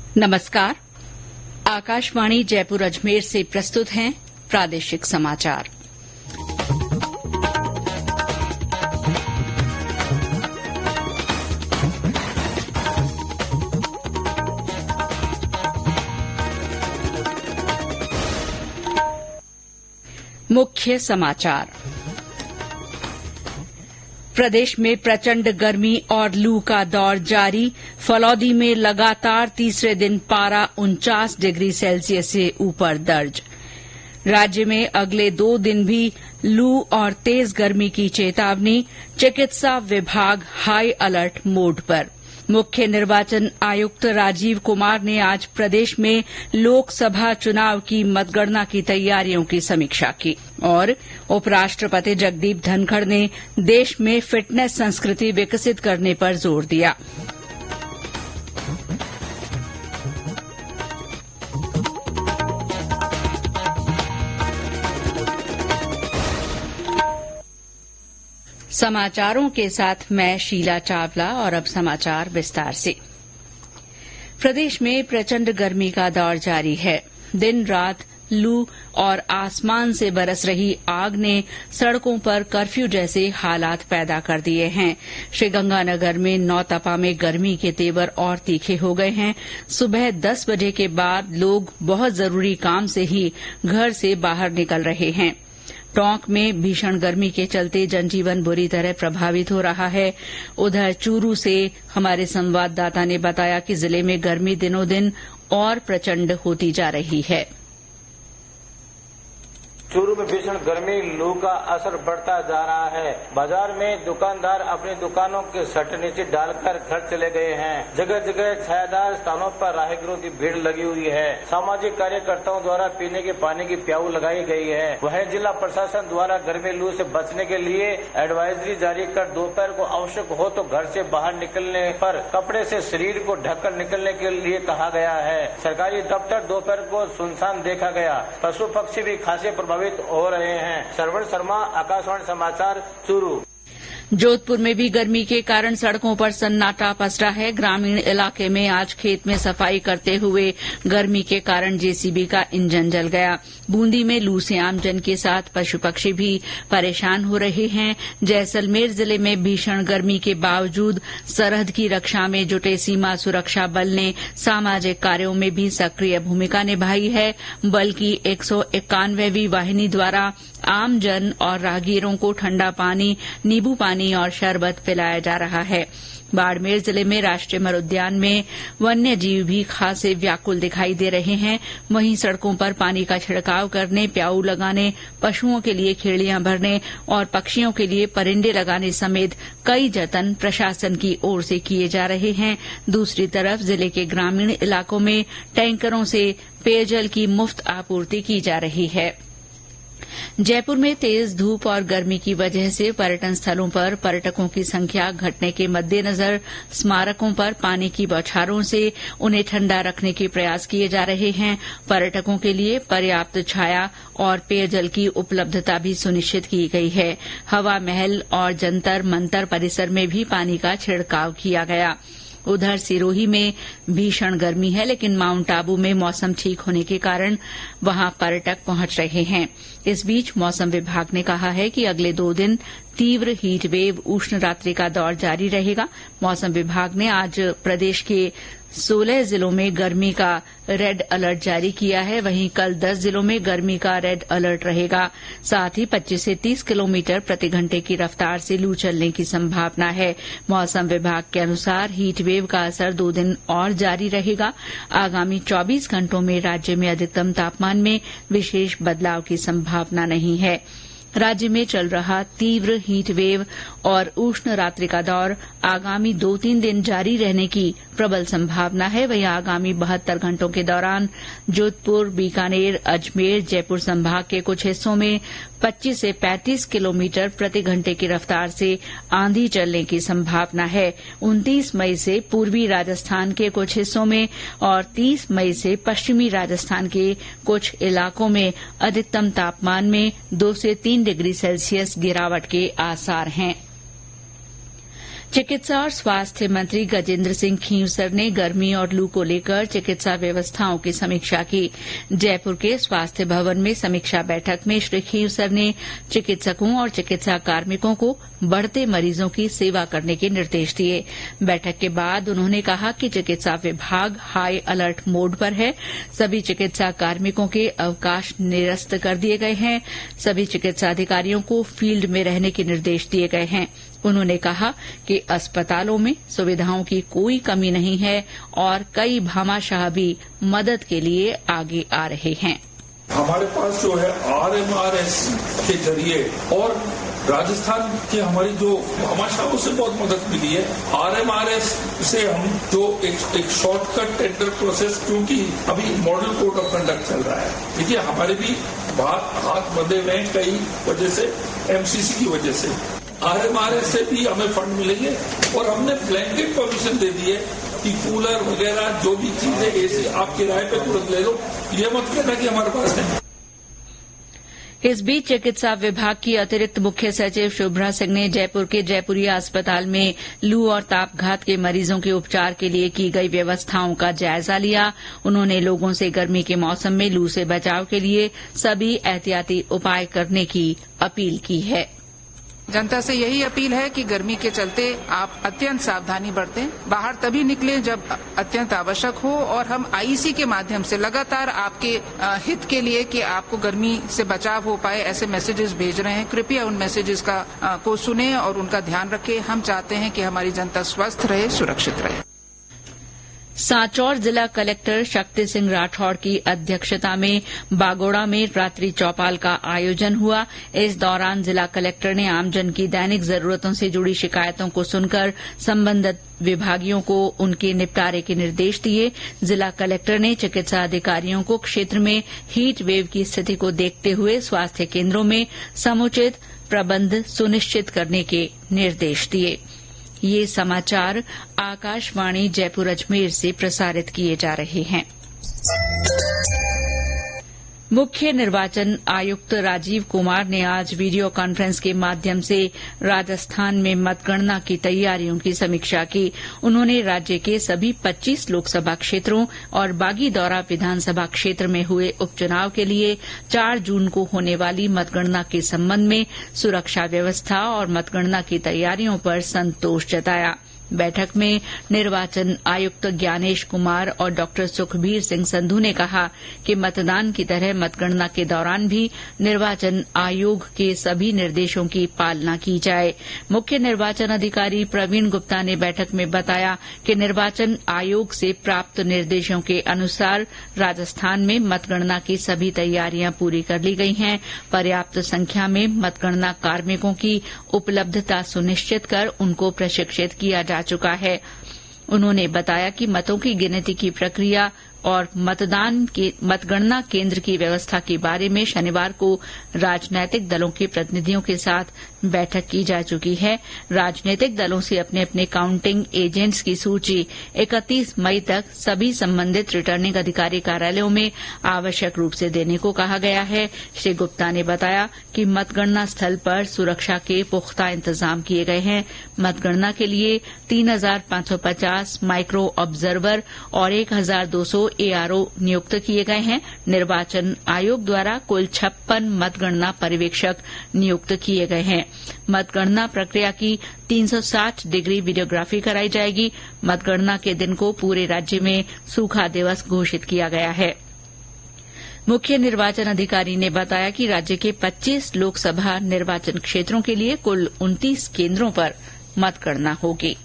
नमस्कार। आकाशवाणी जयपुर अजमेर से प्रस्तुत हैं प्रादेशिक समाचार। मुख्य समाचार। प्रदेश में प्रचंड गर्मी और लू का दौर जारी। फलौदी में लगातार तीसरे दिन पारा 49 डिग्री सेल्सियस से ऊपर दर्ज। राज्य में अगले 2 दिन भी लू और तेज गर्मी की चेतावनी। चिकित्सा विभाग हाई अलर्ट मोड पर। मुख्य निर्वाचन आयुक्त राजीव कुमार ने आज प्रदेश में लोकसभा चुनाव की मतगणना की तैयारियों की समीक्षा की और उपराष्ट्रपति जगदीप धनखड़ ने देश में फिटनेस संस्कृति विकसित करने पर जोर दिया। समाचारों के साथ मैं शीला चावला और अब समाचार विस्तार से। प्रदेश में प्रचंड गर्मी का दौर जारी है। दिन रात लू और आसमान से बरस रही आग ने सड़कों पर कर्फ्यू जैसे हालात पैदा कर दिए हैं। श्रीगंगानगर में नौतपा में गर्मी के तेवर और तीखे हो गए हैं। सुबह 10 बजे के बाद लोग बहुत जरूरी काम से ही घर से बाहर निकल रहे हैं। टोंक में भीषण गर्मी के चलते जनजीवन बुरी तरह प्रभावित हो रहा है। उधर चूरू से हमारे संवाददाता ने बताया कि जिले में गर्मी दिनों दिन और प्रचंड होती जा रही है। चूरू में भीषण गर्मी लू का असर बढ़ता जा रहा है। बाजार में दुकानदार अपनी दुकानों के शटर नीचे डालकर घर चले गए हैं। जगह जगह छायादार स्थानों पर राहगीरों की भीड़ लगी हुई है। सामाजिक कार्यकर्ताओं द्वारा पीने के पानी की प्याऊ लगाई गई है। वहीं जिला प्रशासन द्वारा गर्मी लू से बचने के लिए एडवाइजरी जारी कर दोपहर को आवश्यक हो तो घर से बाहर निकलने पर कपड़े से शरीर को ढककर निकलने के लिए कहा गया है। सरकारी दफ्तर दोपहर को सुनसान देखा गया। पशु पक्षी भी खासे प्रभावित हो रहे हैं। सरवण शर्मा, आकाशवाणी समाचार, चूरू। जोधपुर में भी गर्मी के कारण सड़कों पर सन्नाटा पसरा है। ग्रामीण इलाके में आज खेत में सफाई करते हुए गर्मी के कारण जेसीबी का इंजन जल गया। बूंदी में लू से आमजन के साथ पशु पक्षी भी परेशान हो रहे हैं। जैसलमेर जिले में भीषण गर्मी के बावजूद सरहद की रक्षा में जुटे सीमा सुरक्षा बल ने सामाजिक कार्यों में भी सक्रिय भूमिका निभाई है। बल की 191वीं वाहिनी द्वारा आमजन और राहगीरों को ठंडा पानी, नींबू पानी और शरबत पिलाया जा रहा है। बाड़मेर जिले में राष्ट्रीय मर उद्यान में वन्य जीव भी खासे व्याकुल दिखाई दे रहे हैं। वहीं सड़कों पर पानी का छिड़काव करने, प्याऊ लगाने, पशुओं के लिए खेड़ियां भरने और पक्षियों के लिए परिंदे लगाने समेत कई जतन प्रशासन की ओर से किए जा रहे हैं। दूसरी तरफ जिले के ग्रामीण इलाकों में टैंकरों से पेयजल की मुफ्त आपूर्ति की जा रही है। जयपुर में तेज धूप और गर्मी की वजह से पर्यटन स्थलों पर पर्यटकों की संख्या घटने के मद्देनजर स्मारकों पर पानी की बौछारों से उन्हें ठंडा रखने के प्रयास किए जा रहे हैं। पर्यटकों के लिए पर्याप्त छाया और पेयजल की उपलब्धता भी सुनिश्चित की गई है। हवा महल और जंतर मंतर परिसर में भी पानी का छिड़काव किया गया। उधर सिरोही में भीषण गर्मी है, लेकिन माउंट आबू में मौसम ठीक होने के कारण वहां पर्यटक पहुंच रहे हैं। इस बीच मौसम विभाग ने कहा है कि अगले 2 दिन तीव्र हीट वेव उष्ण रात्रि का दौर जारी रहेगा। मौसम विभाग ने आज प्रदेश के 16 जिलों में गर्मी का रेड अलर्ट जारी किया है। वहीं कल 10 जिलों में गर्मी का रेड अलर्ट रहेगा। साथ ही 25 से 30 किलोमीटर प्रति घंटे की रफ्तार से लू चलने की संभावना है। मौसम विभाग के अनुसार हीट वेव का असर 2 दिन और जारी रहेगा। आगामी 24 घंटों में राज्य में अधिकतम तापमान में विशेष बदलाव की संभावना नहीं है। राज्य में चल रहा तीव्र हीट वेव और उष्ण रात्रि का दौर आगामी 2-3 दिन जारी रहने की प्रबल संभावना है। वहीं आगामी 72 घंटों के दौरान जोधपुर, बीकानेर, अजमेर, जयपुर संभाग के कुछ हिस्सों में 25 से 35 किलोमीटर प्रति घंटे की रफ्तार से आंधी चलने की संभावना है। 29 मई से पूर्वी राजस्थान के कुछ हिस्सों में और 30 मई से पश्चिमी राजस्थान के कुछ इलाकों में अधिकतम तापमान में 2 से 3 डिग्री सेल्सियस गिरावट के आसार हैं। चिकित्सा और स्वास्थ्य मंत्री गजेंद्र सिंह खींवसर ने गर्मी और लू को लेकर चिकित्सा व्यवस्थाओं की समीक्षा की। जयपुर के स्वास्थ्य भवन में समीक्षा बैठक में श्री खींवसर ने चिकित्सकों और चिकित्सा कार्मिकों को बढ़ते मरीजों की सेवा करने के निर्देश दिए। बैठक के बाद उन्होंने कहा कि चिकित्सा विभाग हाई अलर्ट मोड पर है। सभी चिकित्सा कार्मिकों के अवकाश निरस्त कर दिए गए हैं। सभी चिकित्सा अधिकारियों को फील्ड में रहने के निर्देश दिए गए हैं। उन्होंने कहा कि अस्पतालों में सुविधाओं की कोई कमी नहीं है और कई भामाशाह भी मदद के लिए आगे आ रहे हैं। हमारे पास जो है RMRS के जरिए और राजस्थान की हमारी जो भामाशाहों से बहुत मदद मिली है। RMRS से हम जो एक शॉर्टकट टेंडर प्रोसेस, क्योंकि अभी मॉडल कोड ऑफ कंडक्ट चल रहा है, देखिए हमारे भी हाथ बंधे हुए हैं कई वजह से, MCC की वजह से। RMRS से भी हमें फंड मिलेंगे और हमने ब्लैंकेट परमिशन दे दी है कि कूलर वगैरह जो भी चीजें AC आप किराए पे तुरंत ले लो, ये मत कहना कि हमारे पास नहीं। इस बीच चिकित्सा विभाग की अतिरिक्त मुख्य सचिव शुभ्रा सिंह ने जयपुर के जयपुरिया अस्पताल में लू और तापघात के मरीजों के उपचार के लिए की गई व्यवस्थाओं का जायजा लिया। उन्होंने लोगों से गर्मी के मौसम में लू से बचाव के लिए सभी एहतियाती उपाय करने की अपील की है। जनता से यही अपील है कि गर्मी के चलते आप अत्यंत सावधानी बरतें। बाहर तभी निकलें जब अत्यंत आवश्यक हो और हम IEC के माध्यम से लगातार आपके हित के लिए कि आपको गर्मी से बचाव हो पाए ऐसे मैसेजेस भेज रहे हैं। कृपया उन मैसेजेस को सुनें और उनका ध्यान रखें। हम चाहते हैं कि हमारी जनता स्वस्थ रहे, सुरक्षित रहे। सांचौर जिला कलेक्टर शक्ति सिंह राठौड़ की अध्यक्षता में बागोड़ा में रात्रि चौपाल का आयोजन हुआ। इस दौरान जिला कलेक्टर ने आमजन की दैनिक जरूरतों से जुड़ी शिकायतों को सुनकर संबंधित विभागियों को उनके निपटारे के निर्देश दिए। जिला कलेक्टर ने चिकित्सा अधिकारियों को क्षेत्र में हीट वेव की स्थिति को देखते हुए स्वास्थ्य केन्द्रों में समुचित प्रबंध सुनिश्चित करने के निर्देश दिए। ये समाचार आकाशवाणी जयपुर अजमेर से प्रसारित किए जा रहे हैं। मुख्य निर्वाचन आयुक्त राजीव कुमार ने आज वीडियो कॉन्फ्रेंस के माध्यम से राजस्थान में मतगणना की तैयारियों की समीक्षा की। उन्होंने राज्य के सभी 25 लोकसभा क्षेत्रों और बागीदौरा विधानसभा क्षेत्र में हुए उपचुनाव के लिए 4 जून को होने वाली मतगणना के संबंध में सुरक्षा व्यवस्था और मतगणना की तैयारियों पर संतोष जताया। बैठक में निर्वाचन आयुक्त ज्ञानेश कुमार और डॉ सुखबीर सिंह संधू ने कहा कि मतदान की तरह मतगणना के दौरान भी निर्वाचन आयोग के सभी निर्देशों की पालना की जाए। मुख्य निर्वाचन अधिकारी प्रवीण गुप्ता ने बैठक में बताया कि निर्वाचन आयोग से प्राप्त निर्देशों के अनुसार राजस्थान में मतगणना की सभी तैयारियां पूरी कर ली गई हैं। पर्याप्त संख्या में मतगणना कार्मिकों की उपलब्धता सुनिश्चित कर उनको प्रशिक्षित किया जा चुका है। उन्होंने बताया कि मतों की गिनती की प्रक्रिया और मतगणना केंद्र की व्यवस्था के बारे में शनिवार को राजनीतिक दलों के प्रतिनिधियों के साथ बैठक की जा चुकी है। राजनीतिक दलों से अपने अपने काउंटिंग एजेंट्स की सूची 31 मई तक सभी संबंधित रिटर्निंग अधिकारी कार्यालयों में आवश्यक रूप से देने को कहा गया है। श्री गुप्ता ने बताया कि मतगणना स्थल पर सुरक्षा के पुख्ता इंतजाम किए गए हैं। मतगणना के लिए 3,550 माइक्रो ऑब्जर्वर और 1,200 ARO नियुक्त किए गए हैं। निर्वाचन आयोग द्वारा कुल 56 मतगणना पर्यवेक्षक नियुक्त किए गए हैं। मतगणना प्रक्रिया की 360 डिग्री वीडियोग्राफी कराई जाएगी। मतगणना के दिन को पूरे राज्य में सूखा दिवस घोषित किया गया है। मुख्य निर्वाचन अधिकारी ने बताया कि राज्य के 25 लोकसभा निर्वाचन क्षेत्रों के लिए कुल 29 केन्द्रों पर मतगणना होगी।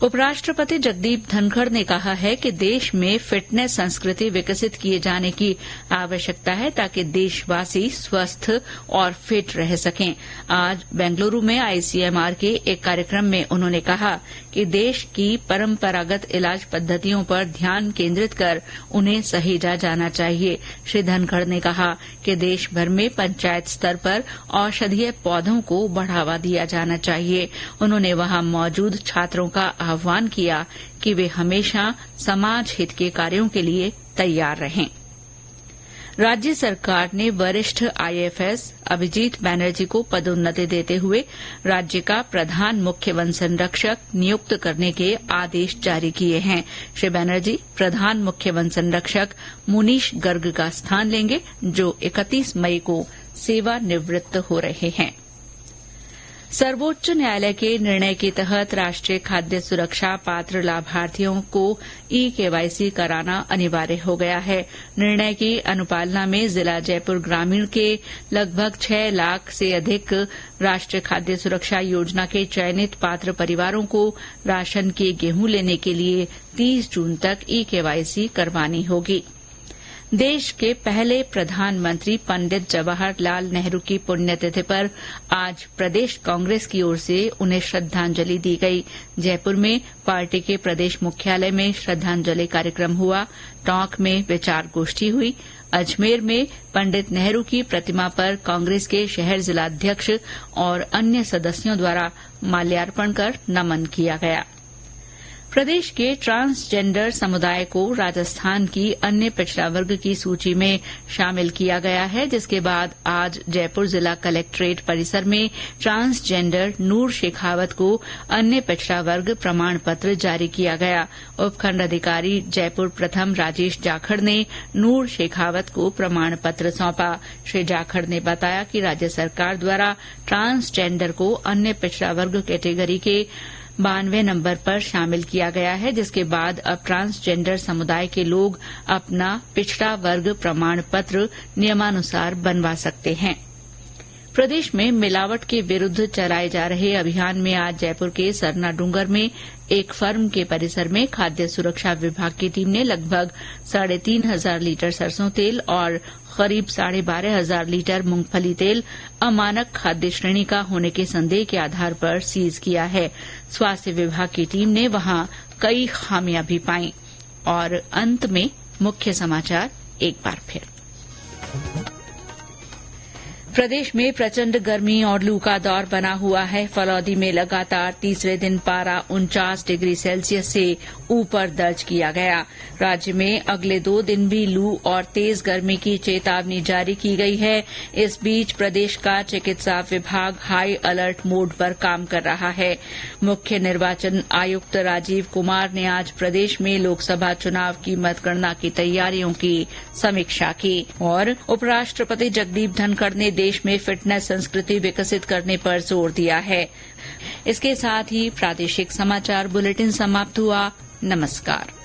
उपराष्ट्रपति जगदीप धनखड़ ने कहा है कि देश में फिटनेस संस्कृति विकसित किए जाने की आवश्यकता है ताकि देशवासी स्वस्थ और फिट रह सकें। आज बेंगलुरु में ICMR के एक कार्यक्रम में उन्होंने कहा कि देश की परंपरागत इलाज पद्धतियों पर ध्यान केंद्रित कर उन्हें सहेजा जाना चाहिए। श्री धनखड़ ने कहा कि देश भर में पंचायत स्तर पर औषधीय पौधों को बढ़ावा दिया जाना चाहिए। उन्होंने वहां मौजूद छात्रों का आह्वान किया कि वे हमेशा समाज हित के कार्यों के लिए तैयार रहें। राज्य सरकार ने वरिष्ठ आईएफएस अभिजीत बैनर्जी को पदोन्नति देते हुए राज्य का प्रधान मुख्य वन संरक्षक नियुक्त करने के आदेश जारी किए हैं। श्री बैनर्जी प्रधान मुख्य वन संरक्षक मुनीश गर्ग का स्थान लेंगे, जो 31 मई को सेवानिवृत्त हो रहे हैं। सर्वोच्च न्यायालय के निर्णय के तहत राष्ट्रीय खाद्य सुरक्षा पात्र लाभार्थियों को ई-केवाईसी कराना अनिवार्य हो गया है। निर्णय की अनुपालना में जिला जयपुर ग्रामीण के लगभग 6 लाख से अधिक राष्ट्रीय खाद्य सुरक्षा योजना के चयनित पात्र परिवारों को राशन के गेहूं लेने के लिए 30 जून तक ई-केवाईसी करवानी होगी। देश के पहले प्रधानमंत्री पंडित जवाहरलाल नेहरू की पुण्यतिथि पर आज प्रदेश कांग्रेस की ओर से उन्हें श्रद्धांजलि दी गई। जयपुर में पार्टी के प्रदेश मुख्यालय में श्रद्धांजलि कार्यक्रम हुआ। टोंक में विचार गोष्ठी हुई। अजमेर में पंडित नेहरू की प्रतिमा पर कांग्रेस के शहर जिलाध्यक्ष और अन्य सदस्यों द्वारा माल्यार्पण कर नमन किया गया। प्रदेश के ट्रांसजेंडर समुदाय को राजस्थान की अन्य पिछड़ा वर्ग की सूची में शामिल किया गया है, जिसके बाद आज जयपुर जिला कलेक्ट्रेट परिसर में ट्रांसजेंडर नूर शेखावत को अन्य पिछड़ा वर्ग प्रमाण पत्र जारी किया गया। उपखंड अधिकारी जयपुर प्रथम राजेश जाखड़ ने नूर शेखावत को प्रमाण पत्र सौंपा। श्री जाखड़ ने बताया कि राज्य सरकार द्वारा ट्रांसजेंडर को अन्य पिछड़ा वर्ग कैटेगरी के 92 नंबर पर शामिल किया गया है, जिसके बाद अब ट्रांसजेंडर समुदाय के लोग अपना पिछड़ा वर्ग प्रमाण पत्र नियमानुसार बनवा सकते हैं। प्रदेश में मिलावट के विरूद्ध चलाए जा रहे अभियान में आज जयपुर के सरना डूंगर में एक फर्म के परिसर में खाद्य सुरक्षा विभाग की टीम ने लगभग 3,500 लीटर सरसों तेल और करीब 12,500 लीटर मूंगफली तेल अमानक खाद्य श्रेणी का होने के संदेह के आधार पर सीज किया है। स्वास्थ्य विभाग की टीम ने वहां कई खामियां भी पाई। और अंत में मुख्य समाचार एक बार फिर। प्रदेश में प्रचंड गर्मी और लू का दौर बना हुआ है। फलौदी में लगातार तीसरे दिन पारा 49 डिग्री सेल्सियस से ऊपर दर्ज किया गया। राज्य में अगले 2 दिन भी लू और तेज गर्मी की चेतावनी जारी की गई है। इस बीच प्रदेश का चिकित्सा विभाग हाई अलर्ट मोड पर काम कर रहा है। मुख्य निर्वाचन आयुक्त राजीव कुमार ने आज प्रदेश में लोकसभा चुनाव की मतगणना की तैयारियों की समीक्षा की। और उपराष्ट्रपति जगदीप धनखड़ ने देश में फिटनेस संस्कृति विकसित करने पर जोर दिया है। इसके साथ ही प्रादेशिक समाचार बुलेटिन समाप्त हुआ। नमस्कार।